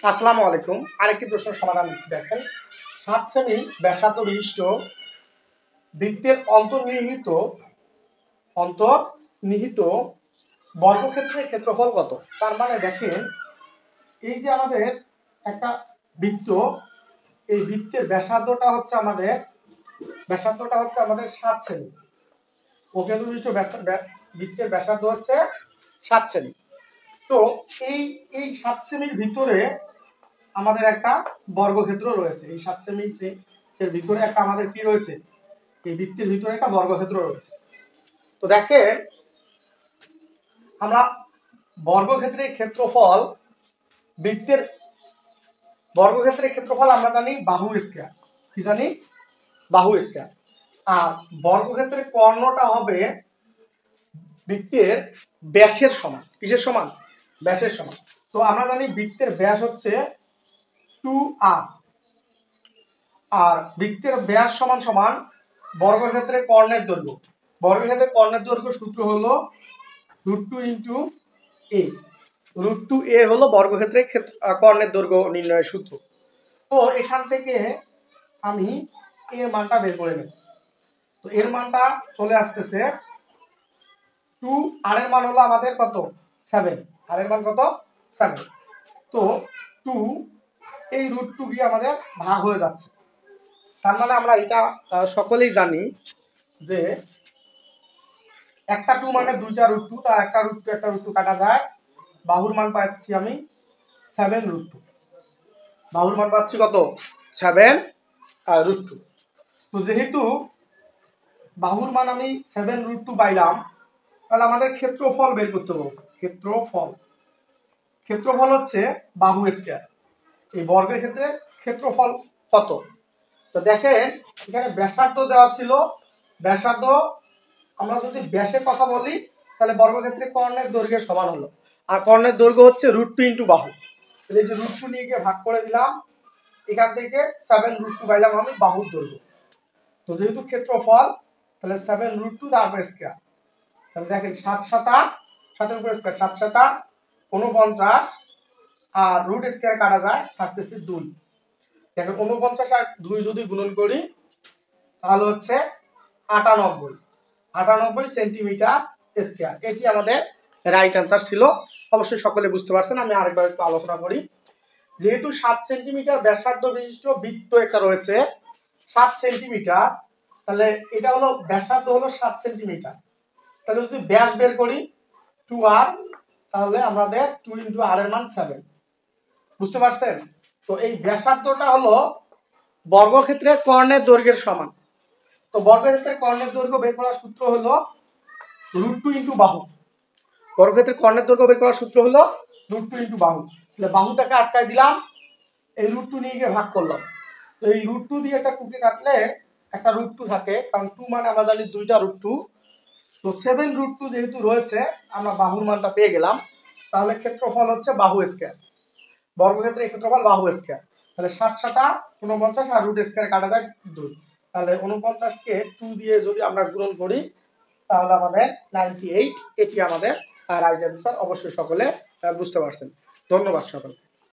আসসালামু আলাইকুম। আরেকটি প্রশ্ন সমাধান দিচ্ছি। দেখেন, 7 সেমি ব্যাসার্ধ বিশিষ্ট বৃত্তের অন্তর্নিহিত বর্গক্ষেত্রের ক্ষেত্রফল কত? তার মানে দেখেন, এই যে আমাদের একটা বৃত্ত, এই বৃত্তের ব্যাসার্ধটা হচ্ছে আমাদের 7 সেমি। অকেন্দ্র বিশিষ্ট বৃত্তের ব্যাসার্ধ হচ্ছে 7 সেমি। তো এই 7 সেমির ভিতরে আমাদের একটা বর্গক্ষেত্র রয়েছে। এই 7 সেমি এর ভিতরে একটা আমাদের কি রয়েছে? এই বৃত্তের ভিতরে একটা বর্গক্ষেত্র রয়েছে। তো দেখেন, আমরা বর্গক্ষেত্রের ক্ষেত্রফল, বৃত্তের বর্গক্ষেত্রের ক্ষেত্রফল আমরা জানি বাহু স্কয়ার। কি জানি? বাহু স্কয়ার। আর বর্গক্ষেত্রের কর্ণটা হবে বৃত্তের ব্যাসের সমান। কিসের সমান? ব্যাসের সমান। তো আমরা জানি বৃত্তের ব্যাস হচ্ছে 2r, আর বৃত্তের ব্যাস সমান সমান বর্গক্ষেত্রের কর্ণের দৈর্ঘ্য। বর্গক্ষেত্রের কর্ণের দৈর্ঘ্য সূত্র হলো √2 × a। √2a হলো বর্গক্ষেত্রের কর্ণের দৈর্ঘ্য নির্ণয়ের সূত্র। তো এখান থেকে আমি এর মানটা বের করে নেব। তো এর মানটা চলে আসতেছে 2, আর এর মান হলো আমাদের কত? 7। আর এর মান কত? 7। তো 2 এই √2 গিয়ে আমাদের ভাগ হয়ে যাচ্ছে। তার মানে আমরা এটা সকলেই জানি যে একটা 2 মানে দুইটা √2, তার একটা √2 কাটা যায়। বাহুর মান পাচ্ছি আমি 7√2। বাহুর মান পাচ্ছি কত? 7√2। তো যেহেতু বাহুর মান আমি 7√2 পাইলাম, তাহলে আমাদের ক্ষেত্রফল বের করতে বলছে। ক্ষেত্রফল হচ্ছে বাহু স্কয়ার। এই বর্গের ক্ষেত্রে ক্ষেত্রফল কত? তো দেখেন, এখানে ব্যাসার্ধ দেওয়া ছিল। ব্যাসার্ধ, আমরা যদি ব্যাসের কথা বলি তাহলে বর্গক্ষেত্রে কর্ণের দৈর্ঘ্যের সমান হলো। আর কর্ণের দৈর্ঘ্য হচ্ছে √2 × বাহু। তাহলে এই যে √2 নিয়ে গিয়ে ভাগ করে দিলাম, এখান থেকে 7√2 পাইলাম আমি বাহুর দৈর্ঘ্য। তো যেহেতু ক্ষেত্রফল, তাহলে 7√2 তারপর স্কয়ার। তাহলে দেখেন 7 × 7, 7 উপর স্কয়ার 7 × 7 49, আর রুট স্কয়ার কাটা যায়, থাকতেছে 2। দেখেন 49 আর 2 যদি গুণন করি তাহলে হচ্ছে 98 সেন্টিমিটার স্কয়ার। এটি আমাদের রাইট অ্যান্সার ছিল। অবশ্যই সকলে বুঝতে পারছেন। আমি আরেকবার একটু আলোচনা করি। যেহেতু 7 সেন্টিমিটার ব্যাসার্ধ বিশিষ্ট বৃত্ত একটা রয়েছে 7 সেন্টিমিটার, তাহলে এটা হলো ব্যাসার্ধ হলো 7 সেন্টিমিটার। তাহলে যদি ব্যাস বের করি 2r, তাহলে আমাদের 2 × r এর মান 7। বুঝতে পারছেন? তো এই ব্যাসার্ধটা হলো বর্গক্ষেত্রের কর্ণের দৈর্ঘ্যের সমান। তো বর্গক্ষেত্রের কর্ণের দৈর্ঘ্য বের করার সূত্র হলো √2 × বাহু। বর্গক্ষেত্রের কর্ণের দৈর্ঘ্য বের করার সূত্র হলো √2 × বাহু। তাহলে বাহুটাকে আটকায় দিলাম, এই √2 নিয়ে গিয়ে ভাগ করলাম। তো এই √2 দিয়ে একটা 2 কে কাটলে একটা √2 থাকে, কারণ 2 মানে আমরা জানি দুইটা √2। তো 7√2 যেহেতু রয়েছে, আমরা বাহুর মানটা পেয়ে গেলাম। তাহলে ক্ষেত্রফল হচ্ছে বাহু স্কয়ার। বর্গক্ষেত্রের ক্ষেত্রফল বাহু স্কয়ার। তাহলে 7 × 7 49, আর রুট স্কয়ার কাটা যায় 2। তাহলে 49 কে 2 দিয়ে যদি আমরা গুণন করি তাহলে আমাদের 98। এটি আমাদের রাইট অ্যান্সার। অবশ্যই সকলে বুঝতে পারছেন। ধন্যবাদ সকলকে।